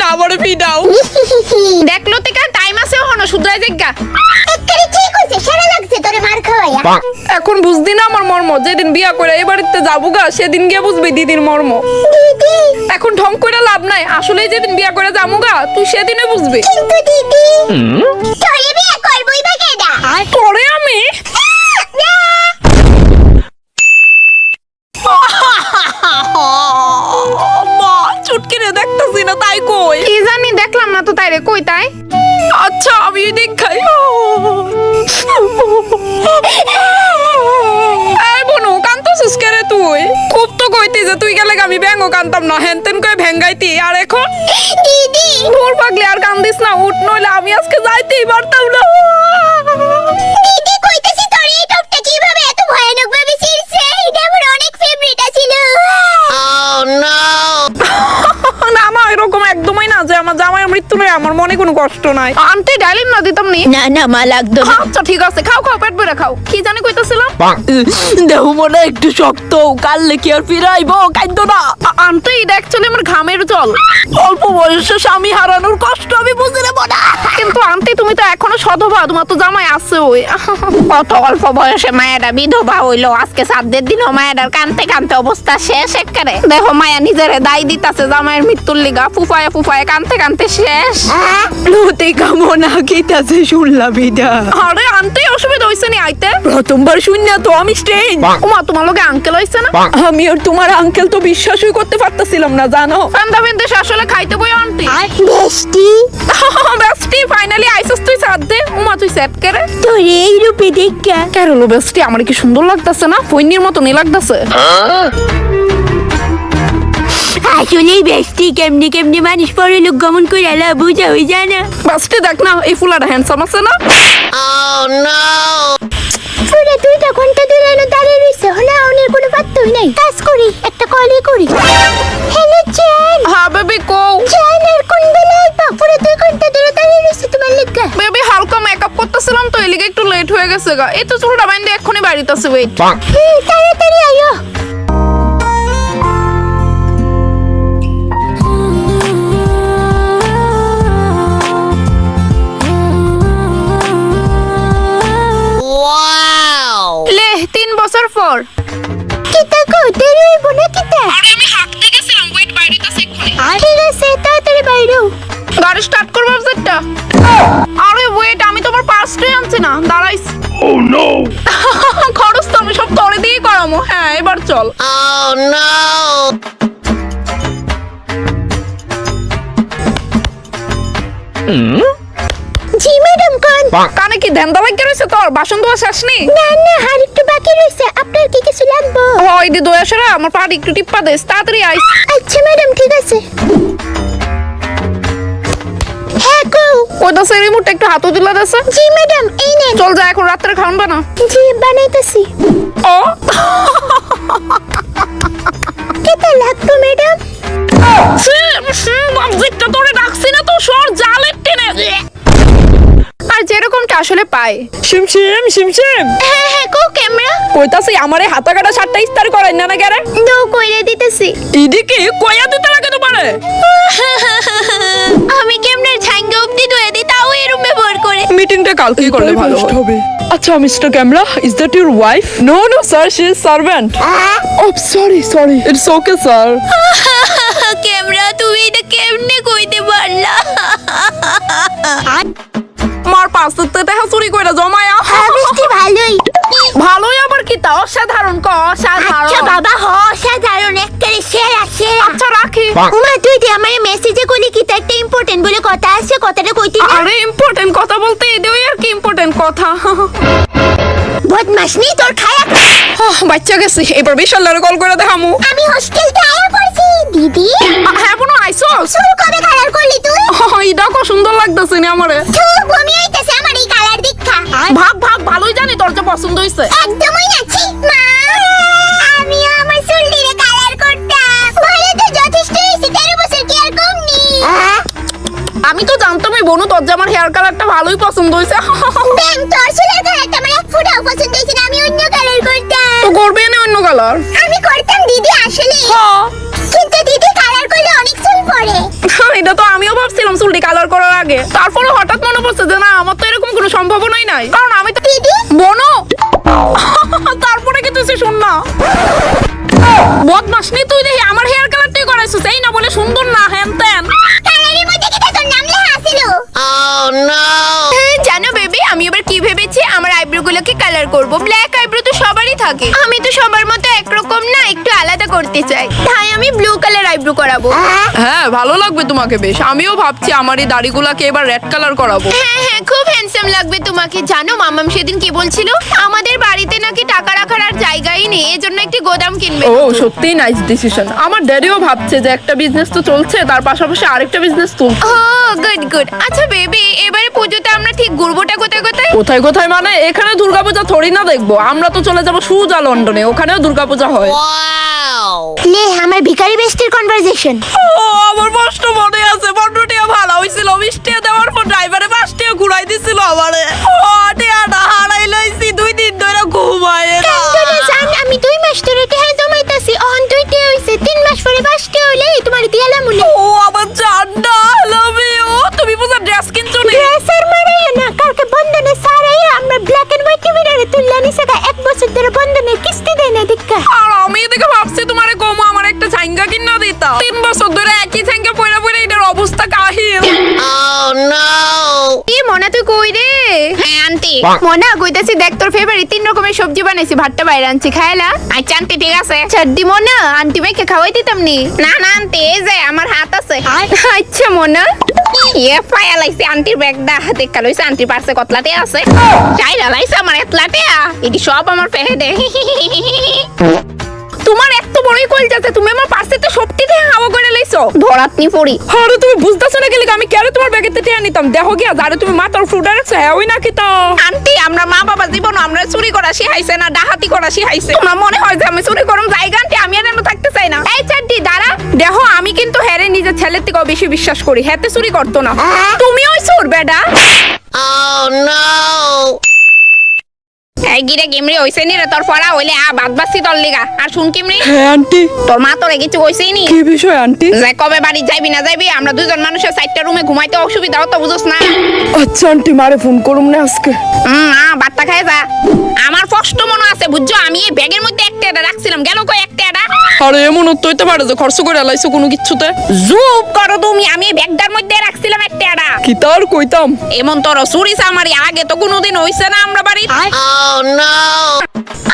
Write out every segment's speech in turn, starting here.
না আমারে পিটাও। দেখলো টিকা টাইম আছে হনো শুধরাই জায়গা। একবারে ঠিক কইছে সারা লাগছে তোরে মার খাওয়াইয়া। এখন বুঝদি না আমার মর্ম, যেদিন বিয়া করে এই বাড়িতে যাবো গা সেদিন গিয়ে বুঝবি দিদির মর্ম। দিদি এখন ঢং করে লাভ নাই, আসলে যেদিন বিয়া করে যাবো গা তুই সেদিনে বুঝবি। কিন্তু দিদি তোরে বিয়ে করবই বা কেডা? তোরে আমি মা চুটকিরে দেখতেছি না তাই কই? কি জানি দেখলাম না তো তাই রে, কই তাই? আচ্ছা আমি দেখাই। এই বনু কান্তছিস কে রে তুই? খুব তো কইতি যে তুই গেলে আমি ব্যাঙ্গও কানতাম না, হেনতেন কয়ে ভেঙ্গাইতি, আর এখন দিদি ভোর পাগলি আর কান্দিস না, উঠ নইলে আমি আজকে যাইতেই পারতাম না। দিদি কইতাছি তোরে এই টপটা কিভাবে এত ভয়ানক ভাবে ছিড়ছে? এটা আমার অনেক ফেভারিট ছিল। না না এরকম একদমই না যে আমার জামাইয়ের মৃত্যু নয়, আমার মনে কোনো কষ্ট নাই। আনতে ডালিম না দিতাম নি। না না মা লাগতো না। আচ্ছা ঠিক আছে, খাও খাও পেট ভরে খাও। কি জানি কইতাছিলাম? দেহ মনে একটু শক্ত, কাললে কি আর ফিরাইবো? কাইন্দো না। আনতে এটা অ্যাকচুয়ালি আমার ঘামের জল। অল্প বয়সে স্বামী হারানোর কষ্ট আমি বুঝে নেব না। কিন্তু আন্টি তুমি তো এখনো সধবা, তোমার তো জামাই আছে ওই। কত অল্প বয়সে মায়েরা বিধবা হইলো, আজকে 7 দিনও মায়েরার কানতে কানতে অবস্থা শেষ একেবারে। দেখো মায়া নিজেরে দায় দিতাছে জামাইয়ের মৃত্যুর লিগা, ফুফায়ে ফুফায়ে কানতে কানতে শেষ। লুতে কামনা কিতাছে শুনলাম এটা। আরে আন্টি অসুবিধা হইছে নি আইতে? প্রথমবার শুননা তো আমি স্টেইন। ওমা তোমার লগে আঙ্কেল হইছে না? আমি আর তোমার আঙ্কেল তো বিশ্বাসই করতে পারতাছিলাম না জানো। ফান্দা ফেন্দেশ আসলে খাইতে বই আন্টি। বেস্টি বেস্টি ফাইনালি আইসস তুই সাথ দে। ওমা তুই সেট করে তোরে এই রূপে দেখা কেরলো বেস্টি, আমার কি সুন্দর লাগতাছে না? ফইনির মতো নি লাগতাছে। আসলে বেস্টি কেমনি কেমনি মানুষ পরে লোক গমন করে এলা বুঝা হই যায় না। বেস্টি দেখ না এই ফুলাটা হ্যান্ডসাম আছে না? পুরো 2টা ঘন্টা ধরে এনে দাঁড়িয়ে রইছে, হলা ওনের কোনো পাত্তাই নাই। কাজ করি একটা কলই করি। হ্যালো জান। হ্যাঁ বেবি কও। জান আর কোন বেলায় পুরো 2 ঘন্টা ধরে দাঁড়িয়ে রইছে তোমার লাগা। বেবি হালকা মেকআপ করতেছিলাম তো এলিগে একটু লেট হয়ে গেছে গা। এই তো চুলটা বাইন্দে এক্ষুনি বাড়িতে আছে, ওয়েট। তাড়াতাড়ি আয়ো। লে 3 বছর পর। কিতা কো দেরি হইব না কিতা? আরে আমি হাঁটতে গেছিলাম, ওয়েট বাড়িতে আছে এক্ষুনি। ঠিক আছে তাড়াতাড়ি বাইরেও। গাড়ি স্টার্ট করবো যেটা। আরে ওয়েট আমি তোমার পার্সটাই আনছি না, দাঁড়াইস। ও নো খরচ তো আমি সব তোরে দিয়ে করামো। হ্যাঁ এবার চল। জি ম্যাডাম কোন? কানে কি ধ্যান দালাই রয়েছে তোর? বাসন ধোয়া শেষ নি? না না আর একটু বাকি রইছে। আপনার কি কিছু লাগবে? হয় দি দয়া সেরা আমার পাটি একটু টিপ্পা দেস, তাড়াতাড়ি আইস। আচ্ছা ম্যাডাম ঠিক আছে। হ্যাঁ কো? ওইটা সে রিমোটটা একটু হাতও দিলা দেছে। জি ম্যাডাম এই নেন। চল যা, এখন রাত্রে খাওন বানা। জি বানাইতেছি। ও কেতা লাগবে ম্যাডাম? বাবজিটা তোরে ডাকছি না তো, সর জালের টেনে। আর যেরকমটা আসলে পাই। শিমশিম শিমশিম হ্যাঁ হ্যাঁ কো ক্যামেরা? কইতাছি আমারে হাতা কাটা 7টা ইস্তারি করাই না না গেরে। দো কইরে দিতেছি। এদিকে কইয়া দিতে লাগে তোমারে। আমি ক্যামেরার ছাঙ্গে অবধি ধুয়ে দিই, তাও এরম ব্যবহার করে। মিটিংটা কালকে করলে ভালো হয়। আচ্ছা mister camera, is that your wife? No no sir, she is servant. Oh sorry it's okay sir. Camera তুমি এটা কেমনে কইতে পারলা? মার পাঁচতে দেখা চুরি করে জমায়া। মিষ্টি ভালোই। ভালোই আবার কি তা? অসাধারণ ক অসাধারণ। আচ্ছা বাবা হ সাধারণ একবারে সেরা সেরা। আচ্ছা রাখি। উমা তুই দে আমারে মেসেজে কইলি কি তা একটা ইম্পর্টেন্ট বলে কথা আছে, কথাটা কইতি না? আরে ইম্পর্টেন্ট কথা বলতে এদেই আর কি ইম্পর্টেন্ট কথা। বদমাশ নি তোর খায়া। বাচ্চা গেছি, এবার বিশালের কল করে দেখামু। আমি হোস্টেলতে আয়া পড়ছি দিদি। হ্যাঁ বোন আইসোস। শুরু কবে কালার করলি তুই? ইডা কো সুন্দর লাগতেছে নি আমারে। তু বমি আইতাছে আমার এই কালার দেখা। ভাগ ভাগ ভালোই জানি তোর যে পছন্দ হইছে। একদমই না ছি মা। আমি আমার চুলটিরে কালার করতাম। ভালো তো যথেষ্ট হইছে, 13 বছর কি আর কম নি? আমি তো জানতামই বোনু তোর যে আমার হেয়ার কালারটা ভালোই পছন্দ হইছে। ব্যাং তোর চুলের কালারটা আমার এক ফুটাও পছন্দ হইছে না, আমি অন্য কালার করতাম। তো করবে না অন্য কালার? আমি করতাম দিদি আসলে। হ্যাঁ কিন্তু দিদি কালার করলে অনেক চুল পড়ে। এটা তো আমিও আমি ব্লু কালার আইব্রো করাবো। হ্যাঁ ভালো লাগবে তোমাকে বেশ। আমিও ভাবছি আমার এই দাড়িগুলাকে এবার রেড কালার করাবো। হ্যাঁ হ্যাঁ, খুব হ্যান্ডসাম লাগবে তোমাকে। জানো মামাম সেদিন কি বলছিল, আমাদের বাড়িতে নাকি টাকা রাখার আর জায়গাই নেই, এজন্য একটি গোদাম কিনবে। ও সত্যিই নাইস ডিসিশন। আমার ড্যাডিও ভাবছে যে একটা বিজনেস তো চলছে, তার পাশাপাশি আরেকটা বিজনেস তুলছে। ও গুড গুড। আচ্ছা বেবি, এবারে পুজোতে আমরা ঠিক ঘুরবোটা কোথায় কোথায়? কোথায় কোথায় মানে এখানে দুর্গাপূজা থোড়ি না দেখবো, আমরা তো চলে যাবো সুজা লন্ডনে, ওখানেও দুর্গাপূজা হয়। লে আমার ভিখারি বেস্টির কনভারসেশন। ও আমার কষ্ট মনে আছে, বন্ধুটিও ভালো হয়েছিল, 20 টাকা দেওয়ার পর ড্রাইভারে 5 টাকা ঘুরাই দিছিল আমারে। ও টাকাটা হারাই লইছি, 2 দিন ধরে ঘুমায় না। জান আমি 2 মাস ধরে টেহা জমাইতাছি, অন 2 টাকা হইছে, 3 মাস পরে 5 টাকা হইলে তোমার দিয়ালাম মনে। ও আমার জানটা, লাভ ইউ। তুমি বুঝা ড্রেস কিনছো নি? ড্রেসার মারাইও না, কালকে বন্ধনে সারাই আমরা ব্ল্যাক এন্ড হোয়াইট টিভিটারে তুললা নিছে, 1 বছর ধরে বন্ধনের কিস্তি দেয় না দেখা। আর আমি এদিকে ভাবছি তোমারে কমো আমার একটা ঝাঙ্গা কিনা দিতা। 3 বছর ধরে একই ঝাঙ্গা পয়রা পয়রা এটার অবস্থা কাহিল। কি মনা তুই কই রে? হ্যাঁ আন্টি। মনা কইতাছি দেখ তোর ফেভারিট 3 রকমের সবজি বানাইছি, ভাতটা বাইরে আনছি, খাইলা? আচ্ছা আন্টি ঠিক আছে। চাড্ডি মনা, আন্টি মেখে খাওয়াই দিতাম নি। না না আন্টি, এই যে আমার হাত আছে। আচ্ছা মনা। ইয়ে পায়া লাইছে আন্টির ব্যাগটা হাতে কালইছে, আন্টির পার্সে কতলাতে আছে। চাইরা লাইছে আমার এতলাতে, এটি সব আমার পেহেডে। তোমার এত বড়ই কল যাচ্ছে, তুমি আমার পার্সেতে সবটি দিয়ে হাওয়া করে লাইছো। ধরাতনি পড়ি। আরে তুমি বুঝতাছো না গেলি আমি কেন তোমার ব্যাগেতে টিয়া নিতাম? দেখো গিয়া যারে তুমি মাথার ফ্রুটার রাখছো হ্যাঁ ওই নাকি তো। আন্টি আমরা মা বাবা জীবন আমরা চুরি করা শিখাইছে না ডাকাতি করা শিখাইছে। তোমার মনে হয় যে আমি চুরি করুম জায়গা? আন্টি আমি আর এমন থাকতে চাই না। এই চাড্ডি দাঁড়া, দেখো আমি কিন্তু হ্যারে নিজের ছেলের থেকেও বেশি বিশ্বাস করি, হ্যাতে চুরি করতো না। তুমি ওই চোর বেডা। এই গিরে গিমরি হইছে নি রে তোর পড়া হইলে বাদ বাসি তোর লিগা। আর শুন কিমরি, হ্যাঁ আন্টি। তোর মা তোরে কিছু কইছেই নি? কি বিষয় আন্টি? যে কবে বাড়ি যাইবি না যাইবি, আমরা দুজন মানুষের 4টা রুমে ঘুমাইতে অসুবিধা হতো বুঝছ না? আচ্ছা আন্টি মারে ফোন করুম না আজকে। বাট্টা খাই যা। আমার কষ্ট মনে আছে বুঝছো, আমি এই ব্যাগের মধ্যে 1 টাকা রাখছিলাম, গেল কই 1 টাকা? আরে এমন হইতে পারে যে খরচ করে আলাইছো কোনো কিছুতে। জুপ করো তুমি, আমি এই ব্যাগটার মধ্যে রাখছিলাম 1 টাকা। কি তার কইতাম? এমন তোর চুরি চামারি আগে তো কোনোদিন হইছে না আমরা বাড়ি।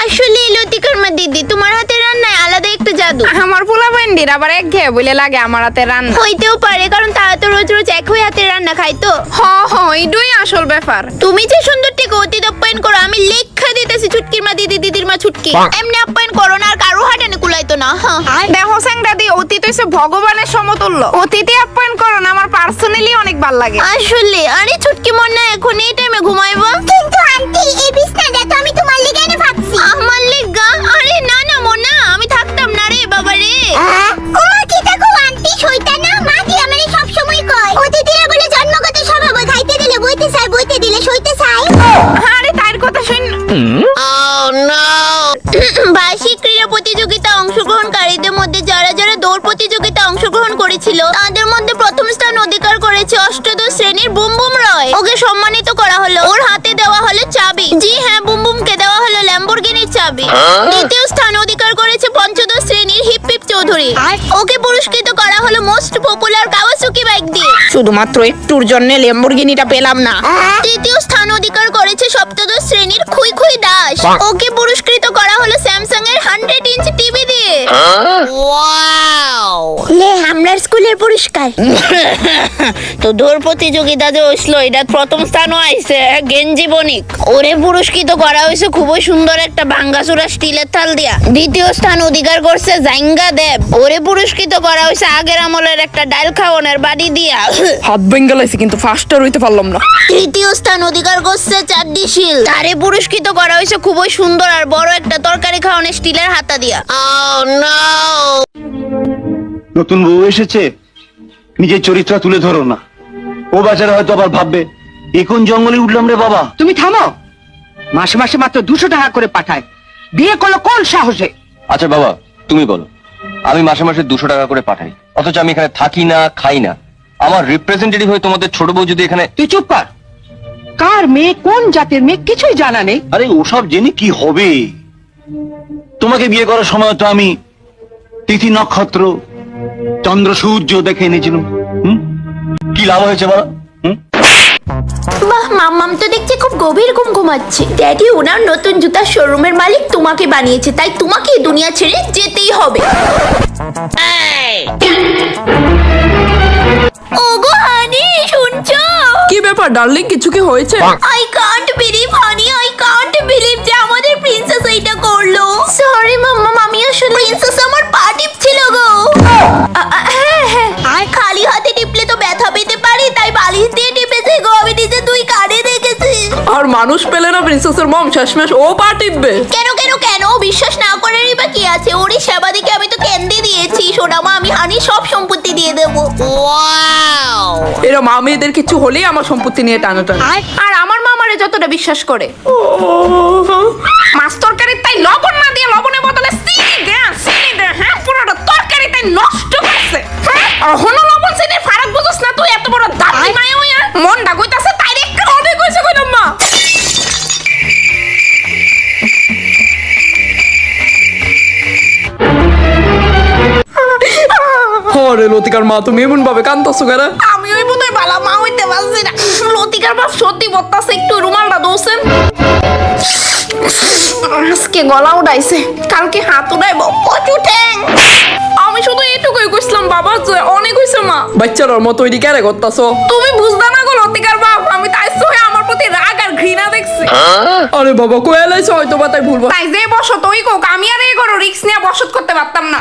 আসলে লতিকার মা দিদি তোমার হাতের রান্নায় আলাদা একটা জাদু। আমার পোলা বেন্ডির আবার এক ঘেয়ে বলে লাগে আমার হাতে রান্না। হইতেও পারে, কারণ তারা তো রোজ রোজ একই হাতের রান্না খায় তো। হ হ, এইটাই আসল ব্যাপার। তুমি যে সুন্দর থেকে অতীত আপ্যায়ন করো, আমি লেখা দিতেছি ছুটকির মা দিদি, দিদির মা ছুটকি। এমনি আপ্যায়ন করো না, আর কারো হাটানে কুলাইতো না। দেখো স্যাংরা দি, অতীত হইছে ভগবানের সমতুল্য। অতীতে আপ্যায়ন করো না, আমার পার্সোনালি অনেক ভাল লাগে। আসলে আরে ছুটকি মন না এখন এই টাইমে ঘুমাইবো? কিন্তু আন্টি এই বিছনাটা তো আমি তোমার লিগে এনে ভাবছি। আমার লিগা? আরে না না মনা, আমি থাকতাম না রে বাবা রে। ও কি দেখো আন্টি শয়তান না, মা দি আমারে সব সময় কয় অতিথিরা বলে জন্মগত স্বভাব, খাইতে দিলে বইতে চায়, বইতে দিলে সইতে চায়। আরে তার কথা শুন। বার্ষিক ক্রীড়া প্রতিযোগিতা অংশগ্রহণকারীদের মধ্যে যারা যারা দৌড় প্রতিযোগিতা অংশগ্রহণ করেছিল তাদের মধ্যে প্রথম স্থান অধিকার করেছে অষ্টদশ শ্রেণীর বুম বুম রয়। ওকে সম্মানিত করা হলো, ওর হাতে দেওয়া হলো চাবি। জি হ্যাঁ, বুম বুমকে দেওয়া হলো ল্যাম্বরগিনির চাবি। দ্বিতীয় স্থান অধিকার করেছে পঞ্চদশ শ্রেণীর হিপ হিপ চৌধুরী। ওকে পুরস্কৃত করা হলো মোস্ট পপুলার কাওয়াসাকি বাইক দিয়ে। শুধুমাত্র একটুর জন্য ল্যাম্বরগিনিটা পেলাম না। তৃতীয় স্থান অধিকার করেছে সপ্তদশ শ্রেণীর খুই খুই দাস। ওকে পুরস্কৃত করা হলো স্যামসাং এর 100 ইঞ্চ টিভি দিয়ে। লে আমরা স্কুলের পুরস্কার। তো দৌড় প্রতিযোগিতা যে হইছিল এটা প্রথম স্থানও আইছে গেঞ্জি বণিক। ওরে পুরস্কৃত করা হয়েছে খুবই সুন্দর একটা ভাঙ্গাচুরা স্টিলের থাল দিয়া। দ্বিতীয় স্থান অধিকার করছে জাইঙ্গা দেব। ওরে পুরস্কৃত করা হয়েছে আগের আমলের একটা ডাল খাওয়ানোর বাড়ি দিয়া। হাত ভেঙে লাইছি কিন্তু ফার্স্টার হইতে পারলাম না। তৃতীয় স্থান অধিকার করছে চাঁদনি শিল। তারে পুরস্কৃত করা হয়েছে খুবই সুন্দর আর বড় একটা তরকারি খাওয়ানোর স্টিলের হাতা দিয়া। নতুন বউ এসেছে, নিজের চরিত্র তুলে ধরো না। ও বাজারে হয়তো আবার ভাববে এখন জঙ্গলে উঠলাম রে বাবা। তুমি থামো, মাসে মাসে মাত্র 200 টাকা করে পাঠায়, বিয়ে করলো কোন সাহসে? আচ্ছা বাবা তুমি বলো, আমি মাসে মাসে 200 টাকা করে পাঠাই, অথচ আমি এখানে থাকি না খাই না। আমার রিপ্রেজেন্টেটিভ হয়ে তোমাদের ছোট বউ যদি এখানে। তুই চুপ কর, কার মেয়ে কোন জাতের মেয়ে কিছুই জানা নেই। আরে ওসব জেনে কি হবে? তোমাকে বিয়ে করার সময় তো আমি তিথি নক্ষত্র চন্দ্র সূর্য দেখে এনেছিলাম। কি লাভ হয়েছে বলো? বাহ, মাম্মাম তো দেখছি খুব গভীর ঘুম ঘুমাচ্ছে। ড্যাডি ওনার নতুন জুতার শোরুমের মালিক তোমাকে বানিয়েছে, তাই তোমাকে দুনিয়া ছেড়ে যেতেই হবে। ওগো হানি, শুনছো? কি ব্যাপার ডার্লিং, কিছু কি হয়েছে? I can't believe, honey, I can't believe যে আমাদের প্রিন্সেস এইটা করলো। সরি মাম্মা, আমি আসলে প্রিন্সেস আমার পা টিপছিল গো। আর খালি হাতে টিপলে তো ব্যথা পেতে পারি, তাই বালিশ দিয়ে টিপেছে গো। আমি নিজে দুই কানে দেখেছি। আর মানুষ পেলে না প্রিন্সেসের মম শেষমেশ ও পা টিপবে? কেন কেন কেন বিশ্বাস না করারই বা কি আছে? ওরই সেবা দিকে আমি তো কেন্দ্রে দিয়েছি। সোনামা, আমি হানি সব সম্পত্তি দিয়ে দেবো। এরা মা মেয়েদের কিছু হলেই আমার সম্পত্তি নিয়ে টানাটানি। আর আমার মা আমারে যতটা বিশ্বাস করে, মাছ তরকারি তাই লবণ না দিয়ে লবণের বদলে চিনি দে, হ্যাঁ পুরোটা তরকারি তাই নষ্ট করছে। হ্যাঁ এখনো লবণ চিনির ফারাক বুঝছ না তুই? এত বড় দাঁড়ি মায় হইয়া মনটা কইতাছে তাই একটা অনেক কইছে কইলাম মা। আরে লতিকার মা, তুমি এমন ভাবে কান্দছো কেন? আমি ওই বোধহয় বালা মা হইতে পারছি না। লতিকার বাপ সত্যি বলতাছে, একটু রুমালটা দোছেন। আজকে গলা উড়াইছে, কালকে হাত উড়াইব, প্রচুর ঠ্যাং। আমি শুধু এটুকুই কইছিলাম বাবা, যে অনেক হইছে মা। বাচ্চার মতো ওইটি কেন করতাছো? তুমি বুঝদা না গো লতিকার বাপ, আমি তাই হয়ে আমার প্রতি রাগ আর ঘৃণা দেখছি। আরে বাবা কয়ে লাইছো হয়তো বা তাই ভুলবো। তাই যে বসত ওই কোক, আমি আর এই করো রিক্স নিয়ে বসত করতে পারতাম না।